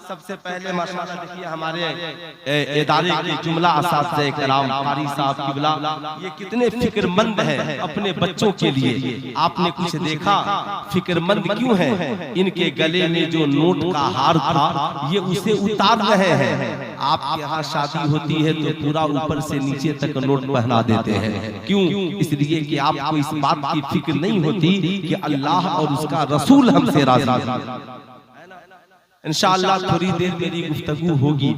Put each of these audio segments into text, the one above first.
सबसे पहले माशाअल्लाह देखिए हमारे इदारे के जुमला असातिज़े कराम कारी साहब किबला ये कितने फिक्रमंद हैं अपने बच्चों के लिए। आपने कुछ देखा फिक्रमंद क्यों हैं? इनके गले में जो नोट का हार था ये उसे उतार रहे हैं। आपके यहाँ शादी होती है तो पूरा ऊपर से नीचे तक नोट पहना देते हैं। क्यों? इसलिए कि आपको इस बात की फिक्र नहीं होती कि अल्लाह और उसका रसूल हमसे राज़ी है। इंशाअल्लाह थोड़ी देर मेरी गुफ्तगू होगी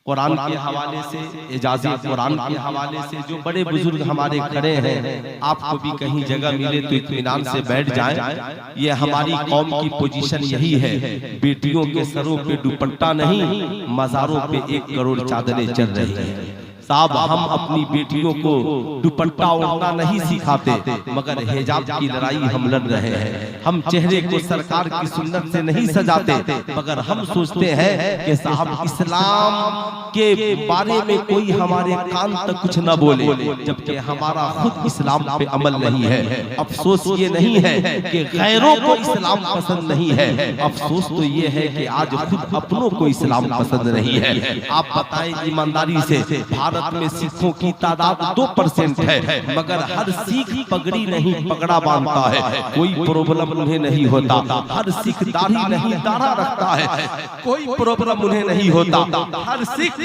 कुरान के हवाले से, इजाज़े कुरान के हवाले से। जो बड़े बुजुर्ग हमारे खड़े हैं, आपको भी कहीं जगह मिले तो इत्मीनान से बैठ जाएं। ये हमारी कौम की पोजीशन यही है, बेटियों के सरों पे दुपट्टा नहीं, मज़ारों पे 1 करोड़ चादरें चल रही हैं। साहब हम अपनी बेटियों को दुपट्टा ओढ़ना नहीं सिखाते, मगर हिजाब की लड़ाई हम लड़ रहे हैं। हम चेहरे को सरकार की सुन्नत से नहीं सजाते, मगर हम सोचते हैं कि साहब इस्लाम के बारे में कोई हमारे कान तक कुछ न बोले, जबकि हमारा खुद इस्लाम पे अमल नहीं है। अफसोस ये नहीं है कि गैरों को इस्लाम पसंद नहीं है, अफसोस तो ये है कि आज खुद अपनों को इस्लाम पसंद नहीं है। आप बताएं ईमानदारी से, भारत में सिखों की तादाद 2% है, मगर हर सिख पगड़ी नहीं पगड़ा बांधता है, कोई प्रॉब्लम उन्हें नहीं होता। हर सिख दाढ़ी नहीं दाढ़ा रखता है, कोई प्रॉब्लम उन्हें नहीं होता। हर सिख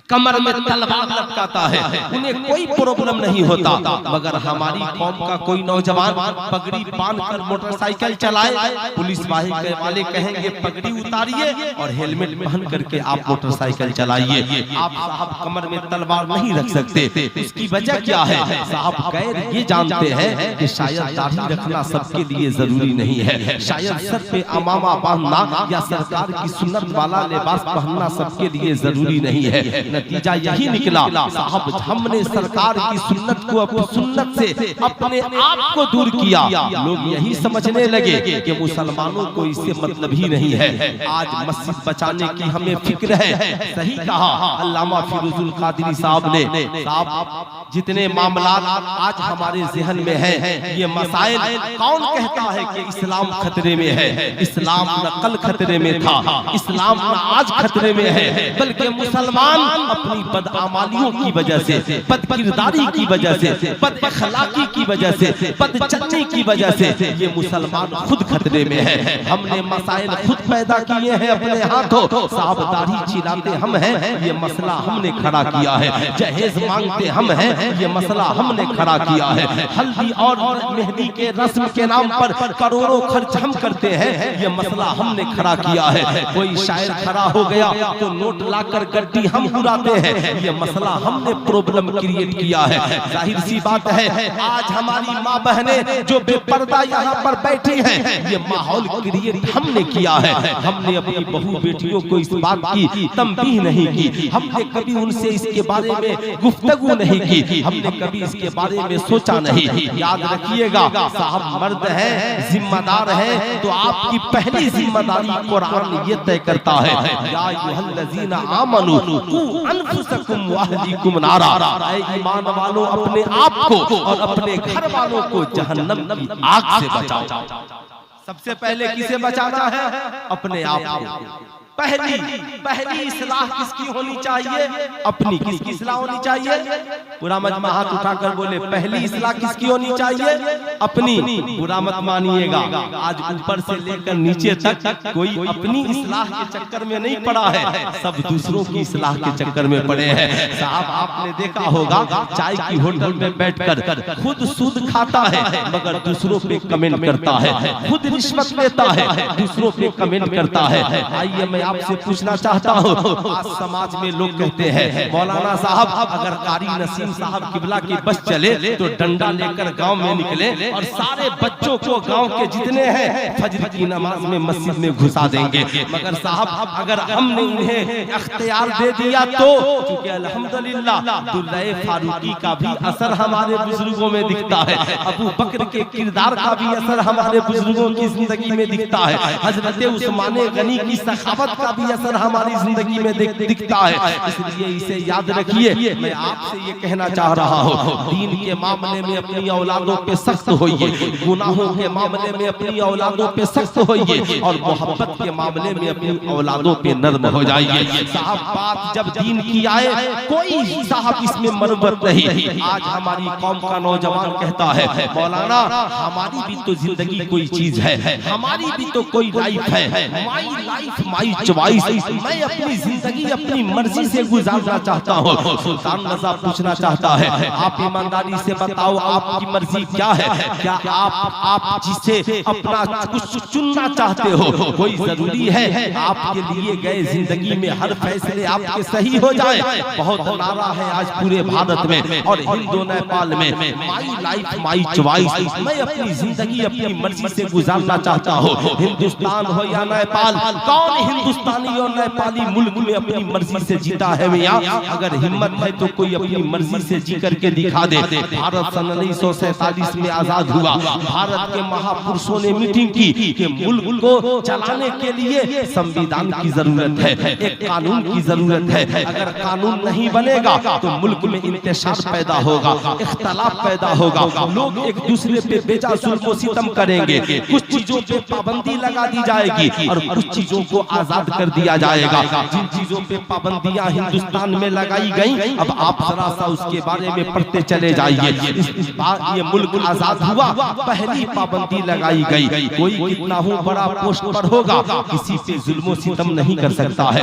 कमर में तलवार लटकाता है, उन्हें कोई प्रॉब्लम नहीं होता। मगर हमारी कौम का कोई नौजवान पगड़ी बांधकर मोटरसाइकिल चलाए, पुलिस वाले कहेंगे पगड़ी उतारिए और हेलमेट पहन करके आप मोटरसाइकिल चलाइए। आप साहब कमर में तलवार नहीं रख सकते। इसकी वजह क्या है? साहब गैर ये जानते हैं कि शायद दाढ़ी रखना सबके लिए जरूरी नहीं है, शायद सर पे अमामा बांधना या सरकार की सुन्नत वाला लिबास पहनना सबके लिए जरूरी नहीं है। नतीजा यही निकला साहब, हमने सरकार की सुन्नत को अपनी सुन्नत से अपने आप को दूर किया। लोग यही समझने लगे कि मुसलमानों को इससे मतलब ही नहीं है। आज मस्जिद बचाने की हमें फिक्र है। सही कहा अल्लामा फिरोजुल कादरी साहब ने। साहब जितने मामला आज हमारे ज़हन में है, ये मसाइल कौन कहता है कि इस्लाम खतरे में है? इस्लाम न कल खतरे में था, इस्लाम न आज खतरे में है, बल्कि मुसलमान अपनी बदआमालियों की वजह से, बदकिरदारी की वजह से, बदअखलाकी की वजह से, बदचलनी की वजह से ये मुसलमान खुद खतरे में है। हमने मसाइल खुद पैदा किए हैं अपने हाथों। साहब दाढ़ी चिराते हम हैं, ये मसला हमने खड़ा किया है। जहेज मांगते हम हैं, ये मसला हमने खड़ा किया है। हल्दी और मेहंदी के रस्म के नाम पर करोड़ों खर्च हम करते हैं, ये मसला हमने खड़ा किया है। कोई शायर खड़ा हो गया तो नोट लाकर गड्डी हम उड़ाते हैं, ये मसला हमने प्रॉब्लम क्रिएट किया है। जाहिर सी बात है आज हमारी माँ बहनें जो बेपर्दा यहाँ पर बैठी हैं, ये माहौल क्रिएट हमने किया है। हमने अपनी बहू बेटियों को इस बात की तंबीह नहीं की, हमने कभी उनसे इसके बारे में गुफ्तगू नहीं की, हमने कभी इसके बारे में सोचा नहीं। याद रखिएगा साहब मर्द है, जिम्मेदार है, तो आपकी पहली जिम्मेदारी कुरान ये तय करता है, या अय्युहल्लज़ीना आमनू कू अनफुसकुम व अहलीकुम नारा। ऐ ईमान वालों अपने आप को और अपने घर वालों को जहन्नम की आग से बचाओ। सबसे पहले किसे बचाना है? अपने आप को। पहली इस्लाह किसकी होनी चाहिए? अपनी। किसकी इस्लाह होनी चाहिए? पूरा मजमा हाथ उठाकर बोले पहली इस्लाह किसकी होनी चाहिए? अपनी। पूरा मत मानिएगा, आज ऊपर से लेकर नीचे तक कोई अपनी इस्लाह के चक्कर में नहीं पड़ा है, सब दूसरों की इस्लाह के चक्कर में पड़े हैं। साहब आपने देखा होगा चाय की होटल में बैठकर खुद सूद खाता है, मगर दूसरों पे कमेंट करता है, खुद रिश्वत लेता है, दूसरों पे कमेंट करता है। आइए मैं आपसे पूछना चाहता हूँ, आज समाज में लोग कहते हैं मौलाना साहब अगर कारी नसीम साहब किबला की बस चले तो डंडा लेकर गांव में निकले और सारे बच्चों को गांव के जितने हैं फजर की नमाज में मस्जिद में घुसा देंगे। मगर साहब अगर हमने उन्हें अख्तियार दे दिया तो, क्योंकि अल्हम्दुलिल्लाह अब्दुल्लाह फारूकी का भी असर हमारे बुजुर्गों में दिखता है, अबू बकर के किरदार का भी असर हमारे बुजुर्गों की जिंदगी में दिखता है, हजरत उस्मान गनी की सखावत का भी असर हमारी जिंदगी में दिखता है। इसलिए इसे याद रखिए। मैं आपसे ये कहना चाह रहा हूँ, दीन के मामले में अपनी औलादों पे सख्त होइए, गुनाहों के मामले में अपनी औलादों पे सख्त होइए और मोहब्बत के मामले में अपनी औलादों पे नर्म हो जाइए। साहब बात जब दीन की आए, कोई साहब इसमें मरम्मत नहीं। आज हमारी कौम का नौजवान कहता है, मौलाना हमारी भी तो जिंदगी कोई चीज है, हमारी भी तो कोई लाइफ है, माई लाइफ माई चॉइस, मैं अपनी जिंदगी अपनी मर्जी से गुजारना चाहता हूँ। सुल्तान रज़ा पूछना चाहता है, आप ईमानदारी से बताओ आपकी मर्जी क्या है? क्या आप जिसे अपना कुछ चुनना चाहते हो, कोई जरूरी है आपके लिए गए जिंदगी में हर फैसले आपके सही हो जाए? बहुत नारा है आज पूरे भारत में और हिंदू नेपाल में, माई लाइफ माई चॉइस, मैं अपनी जिंदगी अपनी मर्जी से गुजारना चाहता हूँ। हिंदुस्तान हो या नेपाल, कौन हिंदुस्तानी और नेपाली मुल्क में अपनी मर्जी से जीता है भैया? अगर हिम्मत है तो कोई अपनी मर्जी से जी करके दिखा दे। भारत सन 1947 में आजाद हुआ। भारत के महापुरुषों ने मीटिंग की कि मुल्क को चलाने के लिए संविधान की जरूरत है, एक कानून की जरूरत है। अगर कानून नहीं बनेगा तो मुल्क में इंतशार पैदा होगा, इख्तलाफ पैदा होगा, लोग एक दूसरे पे बेजा जुल्म सितम करेंगे, कुछ चीजों पे पाबंदी लगा दी जाएगी और कुछ चीजों को आजाद कर दिया जाएगा। जिन चीजों पे पाबंदियां हिंदुस्तान में लगाई गई, अब आप जरा सा उसके बारे में पढ़ते चले जाइए। इस बार ये मुल्क आजाद हुआ, पहली पाबंदी लगाई गई, कोई कितना हो बड़ा पोस्ट पर होगा किसी पे जुल्म सितम नहीं कर सकता है,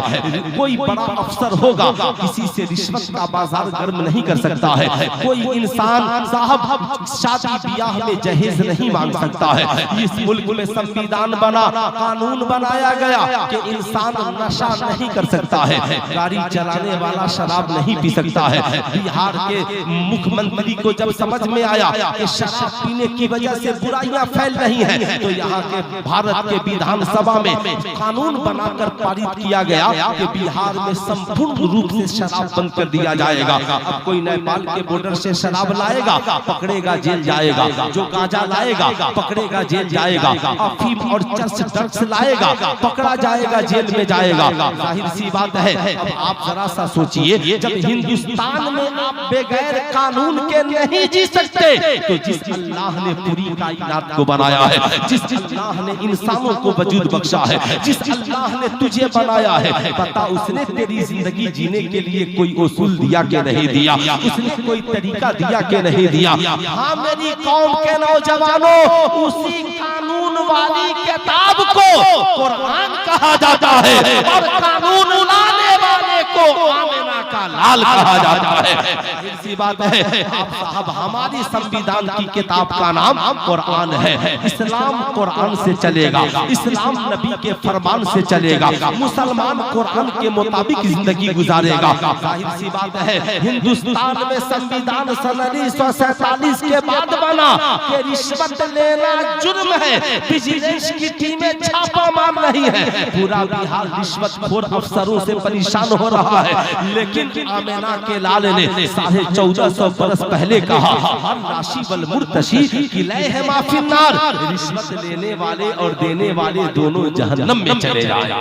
कोई बड़ा अफसर होगा किसी से रिश्वत का बाजार गर्म नहीं कर सकता है, कोई इंसान साहब शादी ब्याह में जहेज नहीं मांग सकता है। इस मुल्क में संविधान बना, कानून बनाया गया कि इंसान नशा नहीं कर सकता है, गाड़ी चलाने वाला शराब नहीं पी सकता है। बिहार के मुख्यमंत्री को जब समझ में आया कि शराब पीने की वजह से बुराइयां फैल रही हैं, तो यहाँ के भारत के विधानसभा में कानून बनाकर पारित किया गया कि बिहार में संपूर्ण रूप से शराब बंद कर दिया जाएगा। अब कोई नेपाल के बॉर्डर से शराब लाएगा, पकड़ेगा जेल जाएगा, जो गांजा लाएगा पकड़ेगा जेल जाएगा, अफीम और ड्रग्स लाएगा पकड़ा जाएगा जेल में जाएगा। जाहिर सी बात है। अब आप जरा सा सोचिए, जब हिंदुस्तान में आप बगैर कानून के नहीं जी सकते, तो जिस अल्लाह ने पूरी कायनात को बनाया है, जिस अल्लाह ने इंसानों को वजूद बख्शा है, जिस अल्लाह ने तुझे बनाया है, पता उसने तेरी जिंदगी जीने के लिए कोई उसूल दिया के नहीं दिया, उसने कोई तरीका दिया के नहीं दिया। हाँ मेरी कौम के नौजवानों, उसी कानून वाली किताब को कुरान कहा जाता है और कानून लाने वाले को आमिना का लाल कहा जाता है। सी बात है। आप साहब, हमारी संविधान की किताब का नाम कुरान है। इस्लाम कुरान से चलेगा, इस्लाम नबी के फरमान से चलेगा, मुसलमान कुरान के मुताबिक जिंदगी गुजारेगा। जाहिर सी बात है, हिंदुस्तान में संविधान सन 1947 के बाद बना कि रिश्वत लेना जुर्म है, विजिलेंस की टीमें छापा मार रही है, पूरा बिहार रिश्वतखोर अफसरों से परेशान हो रहा है। लेकिन आमिना के लाल ने 1450 बरस पहले कहा, हर राशि बल मुर्तशी की लय है माफी नार, रिश्वत लेने वाले और देने वाले दोनों जहन्नम में चले जाए।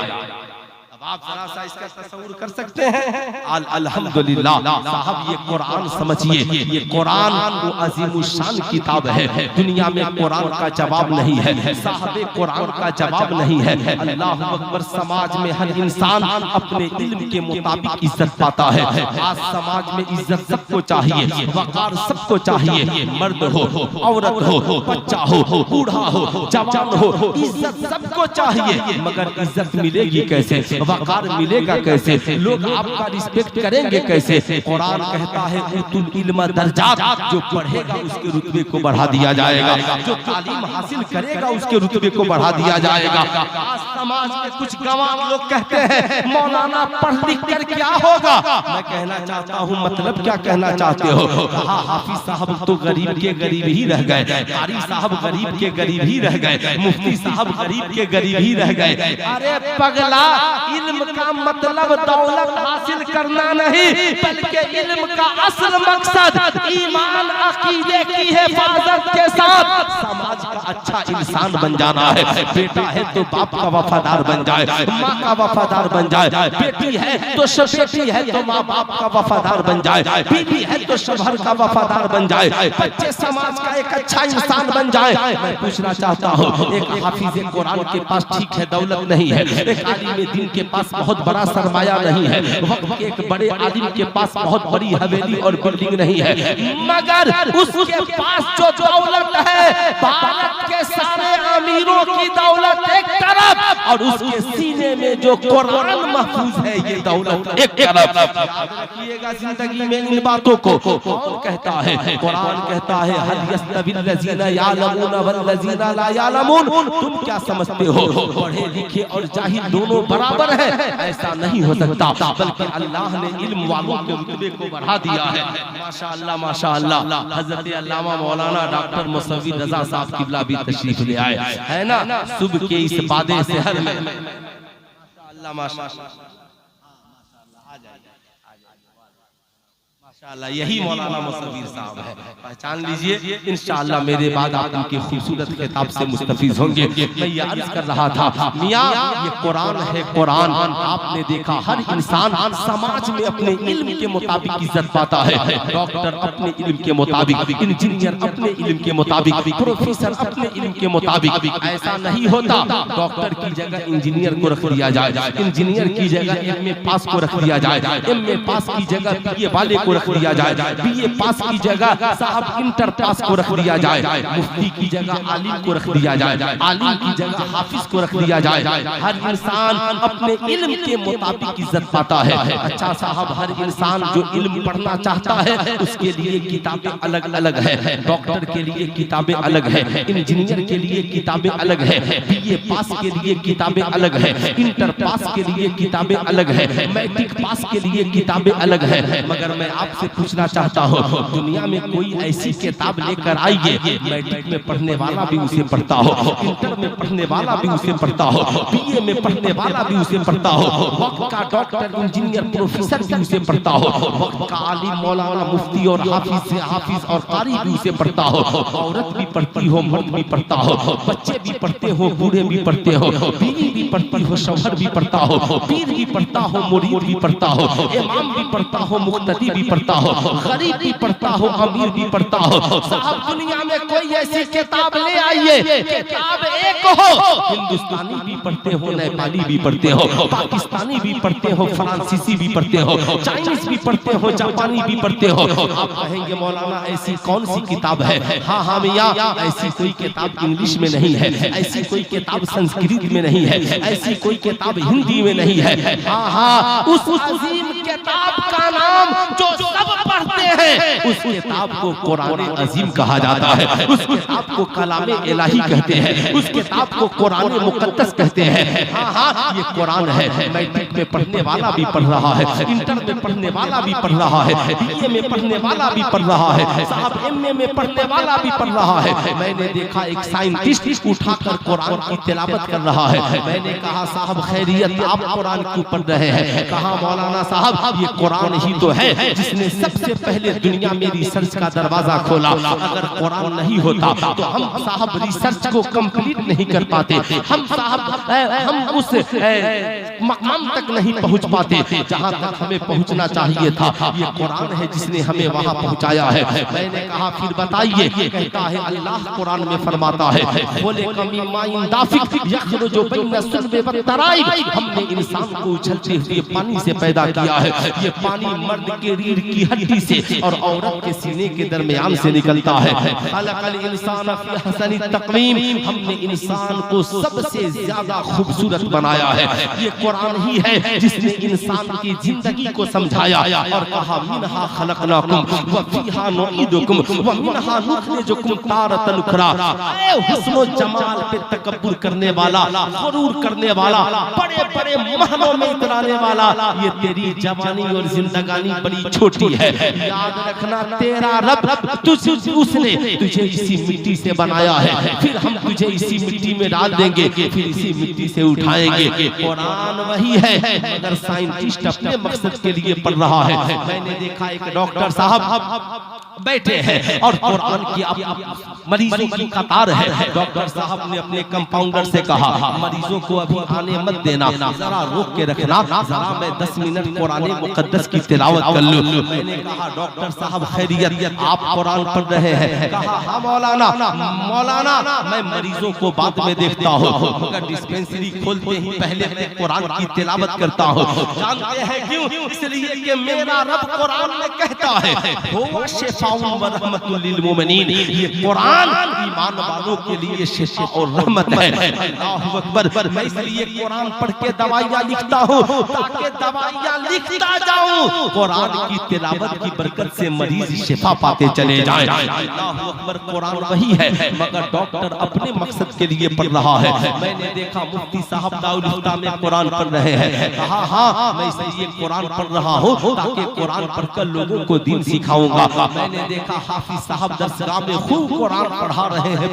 आप जरा सा इसका तस्वीर कर सकते हैं। अल्हम्दुलिल्लाह साहब, ये कुरान समझिए, ये कुरान वो अजीमुशान किताब है। दुनिया में कुरान का जवाब नहीं है, साहब कुरान का जवाब नहीं है। अल्लाह अकबर। समाज में हर इंसान अपने इल्म के मुताबिक इज्जत पाता है। आज समाज में इज्जत सबको चाहिए, वकार सबको चाहिए, मर्द हो, औरत हो, बच्चा हो, बूढ़ा हो, जवान हो, इज्जत सबको चाहिए। मगर इज्जत मिलेगी कैसे, वकार मिलेगा कैसे, लोग आपका रिस्पेक्ट करेंगे कैसे? कुरान कहता है उतुल इल्म दर्जात, जो पढ़ेगा उसके रुतबे को बढ़ा दिया जाएगा, जो तालीम हासिल करेगा उसके रुतबे को बढ़ा दिया जाएगा। आज समाज में कुछ गंवार लोग कहते हैं मौलाना पढ़ लिख कर क्या होगा। मैं कहना चाहता हूँ, मतलब क्या कहना चाहते हो? कहा हाफिज साहब तो गरीब के गरीब ही रह गए, कारी साहब गरीब के गरीब ही रह गए, मुफ्ती साहब गरीब के गरीब ही रह गए। अरे पगला, इल्म का मतलब दौलत हासिल करना नहीं, बल्कि इल्म का असल मकसद ईमान अकीदे की हिफाजत के साथ समाज का अच्छा इंसान बन जाना है। बेटा है तो बाप का वफादार बन जाए, माँ का वफादार बन जाए, बेटी है तो बेटी है तो माँ बाप का वफादार बन जाए, बीवी है तो शौहर का वफादार बन जाए, बच्चे समाज का एक अच्छा इंसान बन जाए। मैं पूछना चाहता हूँ, एक हाफिज कुरान के पास ठीक है दौलत नहीं है, एक आलिम दीन के पास बहुत बड़ा सरमाया नहीं है, वक्त के एक बड़े आलिम के पास बहुत बड़ी हवेली और बिल्डिंग नहीं है, मगर उसके पास जो दौलत है भारत के सारे अमीरों की दौलत एक तरफ और उसके सीने में जो कुरान महफूज है ये दौलत एक तरफ। रखिएगा जिंदगी में इन बातों को। कौन कहता है? कुरान कहता है हल यस्तविल लजीना यालमून वल लजीना ला यालमून। तुम क्या समझते हो पढ़े लिखे और जाहिल दोनों बराबर हैं? ऐसा नहीं हो सकता, बल्कि अल्लाह ने इल्म वालों के रुतबे को बढ़ा दिया है। माशाअल्लाह माशाअल्लाह। हजरत अल्लामा मौलाना डॉक्टर मुसव्वी रजा साहब किबला भी तशरीफ ले आए है ना, सुबह के इस बादे शहर में। माशाअल्लाह माशाअल्लाह माशाअल्लाह, यही मौलाना मुसव्वीर साहब है, पहचान लीजिए। इंशाअल्लाह मेरे बाद आप इनकी खूबसूरत किताब से मुस्तफीज होंगे। मैं ये अर्ज कर रहा था, मियां ये कुरान है, कुरान आपने देखा हर इंसान समाज में अपने इल्म के मुताबिक इज्जत पाता है। डॉक्टर अपने इल्म के मुताबिक, इंजीनियर अपने इल्म के मुताबिक, प्रोफेसर अपने इल्म के मुताबिक। ऐसा नहीं होता डॉक्टर की जगह इंजीनियर को रख दिया जाए, इंजीनियर की जगह MA पास को रख दिया जाए, MA पास की जगह BA वाले को रख दिया जाए, BA पास की जगह साहब इंटर पास को रख दिया जाए, मुफ्ती की जगह आलिम को रख दिया जाए, आलिम की जगह हाफिज को रख दिया जाए। हर इंसान अपने इल्म के मुताबिक इज्जत पाता है। अच्छा साहब, हर इंसान जो इल्म पढ़ना चाहता है उसके लिए किताबें अलग अलग है, डॉक्टर के लिए किताबें अलग है, इंजीनियर के लिए किताबें अलग है, BA पास के लिए किताबें अलग है, इंटर पास के लिए किताबें अलग है, मैट्रिक पास के लिए किताबें अलग है। मगर मैं आपसे पूछना चाहता हूँ, दुनिया में कोई ऐसी किताब लेकर आइए मैट्रिक में पढ़ने वाला भी उसे पढ़ता हो, इंटर में पढ़ने वाला भी उसे पढ़ता हो, BA में पढ़ने वाला भी उसे पढ़ता हो, वक्त का डॉक्टर इंजीनियर प्रोफेसर भी उसे पढ़ता हो, वक्त का आलिम मौलाना मुफ्ती और हाफिज और कारी भी उसे पढ़ता हो, औरत भी पढ़ती हो, मर्द भी पढ़ता हो, बच्चे भी पढ़ते हो, बूढ़े भी पढ़ते हो, बीवी भी पढ़ती हो, शौहर भी पढ़ता हो, पीर भी पढ़ता हो, मुरीद भी पढ़ता हो, इमाम भी पढ़ता हो, मुक्तदी भी पढ़ता हो, गरीब भी पढ़ता हो, अमीर भी पढ़ता हो। साहब दुनिया में कोई ऐसी किताब ले आइए, किताब एक हो, हिंदुस्तानी भी पढ़ते हो, नेपाली भी पढ़ते हो, पाकिस्तानी भी पढ़ते हो, फ्रांसीसी भी पढ़ते हो, चाइनीज भी पढ़ते हो, जापानी भी पढ़ते हो। आप कहेंगे मौलाना ऐसी कौन सी किताब है? हाँ मियां, ऐसी कोई किताब इंग्लिश में नहीं है, ऐसी कोई किताब संस्कृत में नहीं है, ऐसी कोई किताब हिंदी में नहीं है। हाँ उस अजीम किताब का नाम जो सब पढ़ते हैं उस किताब को कुरान अजीम कहा जाता है, उस किताब को कलामे इलाही कहते हैं, उस किताब को कुरान मुकद्दस कहते हैं। हाँ ये कुरान है। मैट्रिक में पढ़ने वाला भी पढ़ रहा है, इंटर में पढ़ने वाला भी पढ़ रहा है, BA में पढ़ने वाला भी पढ़ रहा है, साहब MA में पढ़ने वाला भी पढ़ रहा है। मैंने देखा एक साइंटिस्ट उठाकर कुरान की तिलावत कर रहा है। मैंने कहा साहब खैरियत, आप कुरान क्यों पढ़ रहे हैं? कहा मौलाना साहब ये कुरान ही तो है जिसने सबसे पहले दुनिया में रिसर्च का दरवाजा खोला। अगर कुरान नहीं होता तो हम साहब रिसर्च को कंप्लीट नहीं कर पाते, हम साहब हम उस मकाम तक नहीं पहुंच पाते जहां तक हमें पहुंचना चाहिए था। ये कुरान है जिसने हमें वहां पहुंचाया है। मैंने कहा फिर बताइए, कहता है अल्लाह कुरान में फरमाता है बोले कमी माइन दाफिक यखरुजु बैन सुल्बि व तराइब, हमने इंसान को उछलते हुए पानी से पैदा किया है। ये पानी मर्द के रीढ़ की हड्डी से और औरत के सीने के दरमियान से निकलता है। खलकल इंसान फी हसनी तक़वीम, हमने इंसान को सबसे ज्यादा खूबसूरत बनाया है। ये कुरान ही है जिसने इंसान की जिंदगी को समझाया और कहा मिनहा खलकनाकुम व फीहा नुईदुकुम व मिनहा नुखरिजुकुम तारतन उखरा। ए हुस्न जमाल पे तकब्बुर करने वाला, गुरूर करने वाला, बड़े बड़े महलों में उतराने वाला, ये तेरी जवानी और जिंदगानी बड़ी छोटी है। याद रखना तेरा रब उसने तुझे इसी मिट्टी से बनाया है, फिर हम तुझे इसी मिट्टी में डाल देंगे, फिर इसी मिट्टी से उठाएंगे। कुरान वही है मगर साइंटिस्ट अपने मकसद के लिए पढ़ रहा है। मैंने देखा एक डॉक्टर साहब बैठे हैं और कुरान की मरीजों की कतार है। डॉक्टर साहब ने अपने कंपाउंडर से कहा मरीजों को अभी आने मत देना, जरा रोक के रखना, जरा मैं 10 मिनट कुरान मुकद्दस की तिलावत कर लूं। मैंने कहा डॉक्टर साहब खैरियत, आप कुरान पढ़ रहे हैं? कहा हाँ मौलाना, मौलाना मैं मरीजों को बाद में देखता हूँ मगर डिस्पेंसरी खोलते ही पहले मैं कुरान की तिलावत करता हूँ। जानते हैं क्यों? इसलिए कि मेरा रब कुरान में कहता है ये कुरान ईमान वालों के लिए शिफा और रहमत है। अल्लाहु अकबर। मैं इसलिए कुरान पढ़ के दवाइयाँ लिखता हूँ ताकि दवाइयाँ लिखता जाऊँ, कुरान की तिलावत की बरकत से मरीज शिफा पाते चले जाएं। अल्लाहु अकबर। कुरान वही है मगर डॉक्टर अपने मकसद के लिए पढ़ रहा है। मैंने देखा मुफ्ती साहब दारुल इफ्ता में कुरान पढ़ रहे हैं। कहा हाँ मैं इसलिए कुरान पढ़ रहा हूँ ताकि कुरान पढ़कर लोगों को दीन सिखाऊंगा। मैंने देखा हाफिज साहब दरसगाह में खूब कुरान पढ़ा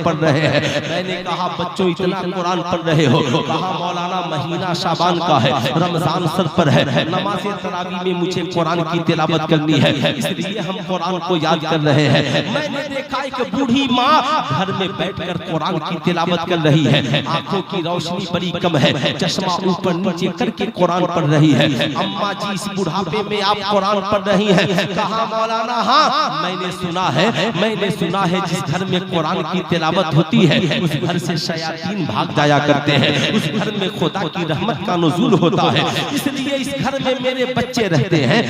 पढ़ रहे हैं। मैंने कहा बच्चों इतना कुरान पढ़ रहे हो? कहा मौलाना महीना शाबान का है, रमजान सर पर है, नमाज तरावी में मुझे कुरान की तिलावत करनी है, इसलिए हम कुरान को याद कर रहे हैं। मैंने देखा एक बूढ़ी माँ घर में बैठकर कुरान की तिलावत कर रही है, आंखों की रोशनी बड़ी कम है, चश्मा ऊपर नीचे करके कुरान पढ़ रही है। अम्मा जी इस बुढ़ापे में आप कुरान पढ़ रही हैं? कहा मौलाना हाँ मैंने सुना है जिस घर में कुरान की तिलावत होती है उस घर से शयातीन भाग जाया करते हैं, उस घर में खुदा की रहमत का नुज़ूल होता है। इसलिए इस घर में मेरे बच्चे रहते हैं,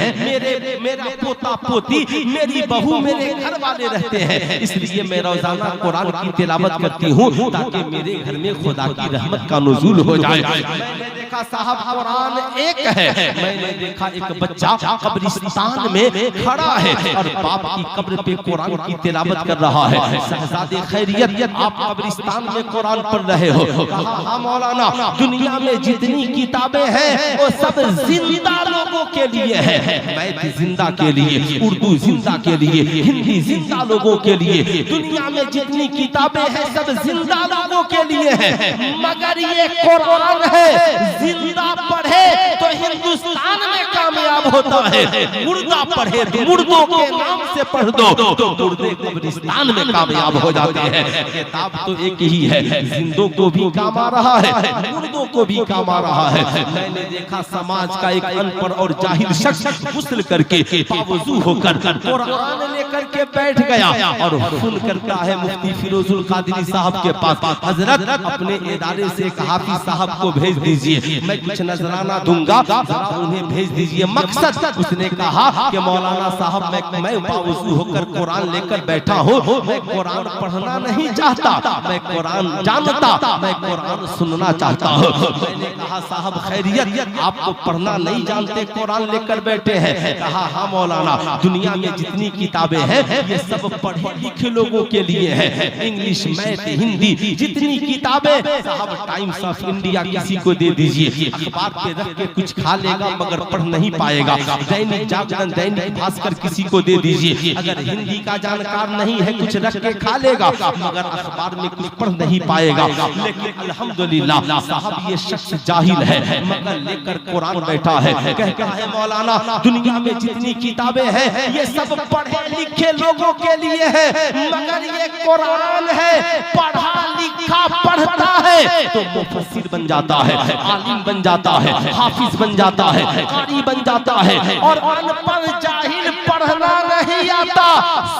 मेरा पोता पोती, मेरी बहू, मेरे घर वाले रहते हैं, इसलिए मैं रोजाना कुरान की तिलावत करती हूँ ताकि मेरे घर में खुदा की रहमत का नुज़ूल हो जाए। मैंने देखा साहब कुरान एक है। मैंने देखा एक बच्चा कब्रिस्तान में खड़ा है और बाप की कब्र पे कुरान की तिलावत कर रहा है। शहजादे खैरियत आप कब्रिस्तान में कुरान पढ़ रहे हो? कहा हाँ मौलाना दुनिया में जितनी किताबें हैं वो सब जिंदा लोगों के लिए है, मैथ जिंदा के लिए, उर्दू जिंदा के लिए, हिंदी जिंदा लोगों के लिए, दुनिया में जितनी किताबें हैं सब जिंदा लोगों के लिए है, मगर ये कुरान है जिंदा पढ़े तो हिंदुस्तान में कामयाब होता है, मुर्दा पढ़े तो मुर्दों के नाम से पढ़ दो तो मुर्दे कब्रिस्तान में कामयाब हो जाते हैं। किताब तो एक ही है, जिंदों को भी काम आ रहा है, मुर्दों को भी काम आ रहा है। मैंने देखा समाज का एक अनपढ़ और जाहिल शख्स गुस्ल करके पावजू होकर कुरान लेकर के बैठ गया और फोन करता है मुफ्ती फिरोजुल कादरी साहब के पास, हजरत अपने इदारे से एक हाफिज साहब को भेज दीजिए, मैं कुछ नजराना दूंगा, जरा उन्हें भेज दीजिए। मकसद उसने कहा कि मौलाना साहब मैं पावजू होकर कुरान लेकर बैठा हूँ, मैं कुरान पढ़ना नहीं चाहता, मैं कुरान जानता, मैं कुरान सुनना चाहता हूँ। मैंने कहा साहब खैरियत आप तो पढ़ना नहीं जानते, कुरान लेकर बैठे हैं? कहा हाँ मौलाना दुनिया में जितनी किताबें हैं ये सब पढ़े लिखे लोगों के लिए है, इंग्लिश मैथ हिंदी जितनी किताबें, साहब टाइम्स ऑफ इंडिया किसी को दे दीजिए, अखबार पे रख के कुछ खा लेगा मगर पढ़ नहीं पाएगा, दैनिक जागरण दैनिक भास्कर किसी को दे दीजिए, अगर हिंदी का जानकार नहीं है कुछ रख के खा लेगा मगर अखबार में कुछ पढ़ नहीं पाएगा। लेकिन अल्हम्दुलिल्लाह साहब ये शख्स जाहिल है मगर लेकर कुरान बैठा है, कहता है मौलाना दुनिया में जितनी किताबें हैं ये सब पढ़े लिखे लोगों के लिए है, मगर ये कुरान है पढ़ा लिखा पढ़ता है तो मुफस्सिर बन जाता है, आलिम बन जाता है, हाफिज बन जाता है, कारी बन जाता है, और अनपढ़ जाहिल पढ़ना नहीं आता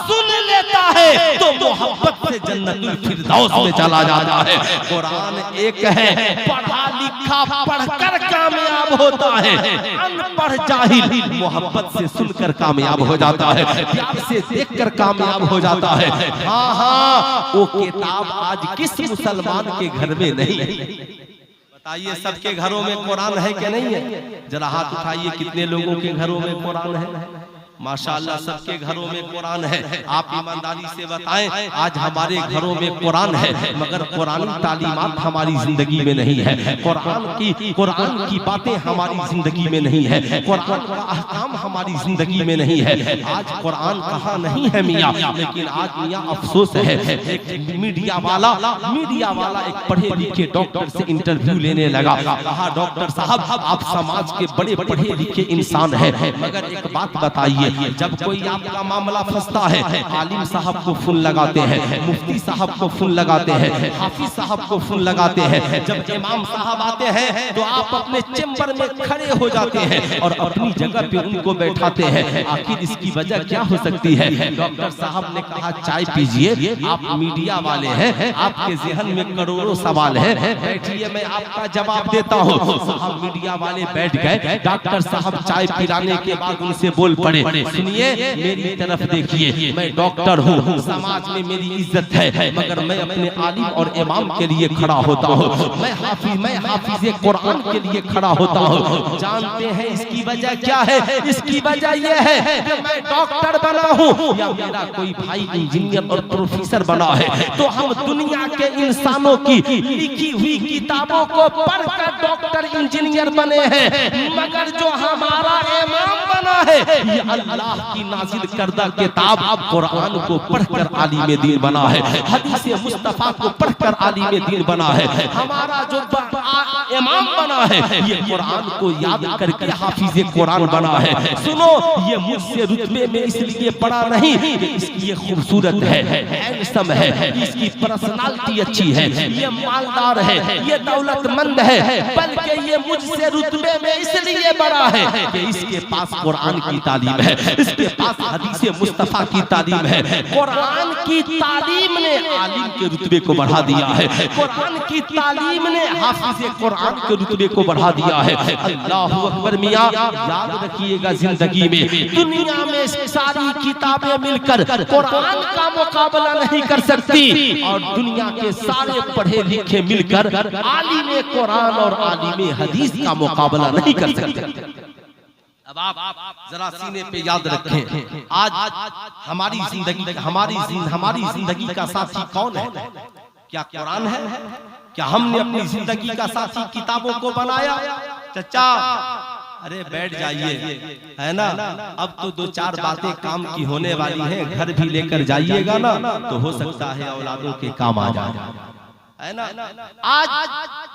सुन लेता है तो मोहब्बत से जन्नतुल फिरदौस में चला जाता है। कुरान एक है, पढ़ा लिखा पढ़कर कामयाब होता है, अनपढ़ जाहिल मोहब्बत से सुनकर कामयाब हो जाता है, प्यार से देखकर कामयाब हो जाता है। हाँ हाँ वो किताब आज किस मुसलमान के घर में नहीं है? बताइए सबके घरों में कुरान है कि नहीं है? जरा हाथ उठाइए कितने लोगों के घरों में कुरान है? माशाअल्लाह सबके घरों में कुरान है। आप ईमानदारी से बताएं, आज हमारे घरों में कुरान है मगर कुरानी तालीमात हमारी जिंदगी में नहीं है। कुरान की बातें हमारी जिंदगी में नहीं है। कुरान का अहकाम हमारी जिंदगी में नहीं है। आज कुरान कहाँ नहीं है मियाँ, लेकिन आज मियाँ अफसोस है, एक मीडिया वाला एक पढ़े लिखे डॉक्टर से इंटरव्यू लेने लगा। कहा डॉक्टर साहब आप समाज के बड़े पढ़े लिखे इंसान है, मगर एक बात बताइए, जब कोई आपका मामला फंसता है आलिम साहब को फोन लगाते हैं, मुफ्ती साहब को फोन लगाते हैं, हाफिज साहब को फोन लगाते हैं, जब इमाम साहब आते हैं तो आप अपने चेंबर में खड़े हो जाते हैं और अपनी जगह पे उनको बैठाते हैं। आखिर इसकी वजह क्या हो सकती है? डॉक्टर साहब ने कहा चाय पीजिए, आप मीडिया वाले हैं, आपके ज़हन में करोड़ों सवाल है, बैठिए मैं आपका जवाब देता हूँ। साहब मीडिया वाले बैठ गए, डॉक्टर साहब चाय पिलाने के बाद उनसे बोल पड़े, सुनिए मेरी तरफ देखिए, मैं डॉक्टर हूँ, समाज में मेरी इज्जत है, मगर मैं अपने आलिम और इमाम के लिए खड़ा होता हूँ, मैं हाफिज कुरान के लिए खड़ा होता हूँ। जानते हैं इसकी वजह क्या है? इसकी वजह यह है कि मैं डॉक्टर बना हूँ या मेरा कोई भाई इंजीनियर और प्रोफेसर बना है, तो हम दुनिया के इंसानों की लिखी हुई किताबों को पढ़कर डॉक्टर इंजीनियर बने हैं, मगर जो हमारा इमाम बना है ये अल्लाह की नाजिल करदा किताब कुरान को पढ़कर आलिम दीन बना है, हदीस मुस्तफा को पढ़कर आलिम दीन बना है। हमारा जो इमाम बना है ये कुरान को याद करके हाफिज कुरान बना है। सुनो, ये मुझसे रुतबे में इसलिए पढ़ा नहीं कि इसकी ये खूबसूरत है, हैंडसम है, इसकी पर्सनालिटी अच्छी है, ये मालदार है, ये दौलतमंद है, बल्कि ये मुझसे रुतबे में इसलिए बड़ा है कि इसके पास कुरान की तालीम है, इसके पास हदीस मुस्तफा की तालीम है। कुरान की तालीम ने आलिम के रुतबे को बढ़ा दिया है, कुरान की तालीम ने हाफिज कुरान के रुतबे को बढ़ा दिया है। अल्लाहु अकबर। मियां याद रखिएगा, जिंदगी में दुनिया में सारी किताबें मिलकर कुरान का मुकाबला नहीं कर सकती और दुनिया के सारे पढ़े लिखे मिलकर आलिम कुरान और आलिम हदीस का मुकाबला नहीं कर सकते। अब आप जरा सीने पे याद रखें, आज हमारी जिंदगी का साथी कौन है? क्या कुरान है? क्या हमने अपनी जिंदगी का साथी किताबों को बनाया? चचा अरे बैठ जाइए, है ना, अब तो दो चार बातें काम की होने वाली हैं, घर भी लेकर जाइएगा ना तो हो सकता है औलादों के काम आ जाए, है ना। आज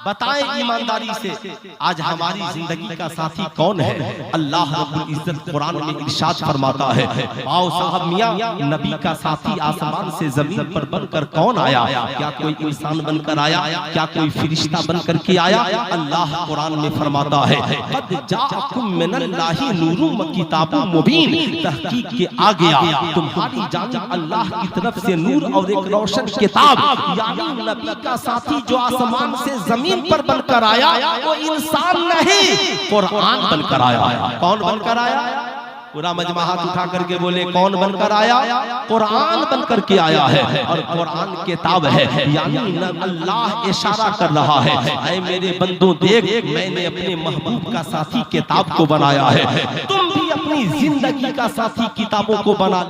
बताएं ईमानदारी से, आज हमारी जिंदगी का साथी कौन है? अल्लाह रब्बुल इज्जत कुरान में इरशाद फरमाता है, आओ साहब मियां, नबी का साथी आसमान से जमीन पर बनकर कौन आया? क्या कोई इंसान बनकर आया? क्या कोई फरिश्ता बनकर के आया? अल्लाह कुरान में फरमाता है, कद जाअकुम मिनल्लाहि नूरुम व किताबुम मुबीन, तहकीक के आ गया तुम्हारी जानिब अल्लाह की तरफ से नूर और एक रोशन किताब, यानी नबी का साथी जो आसमान से जमीन पर बनकर आया वो इंसान नहीं, कुरान बनकर आया। कौन बनकर आया? पूरा मजमा हाथ उठा करके बोले, कौन बनकर आया? कुरान बनकर के आया है और कुरान किताब है, यानी अल्लाह इशारा कर रहा है, ऐ मेरे बंदों देख, मैंने अपने महबूब का साथी किताब को बनाया है, तुम भी अपनी जिंदगी का साथी किताबों को बना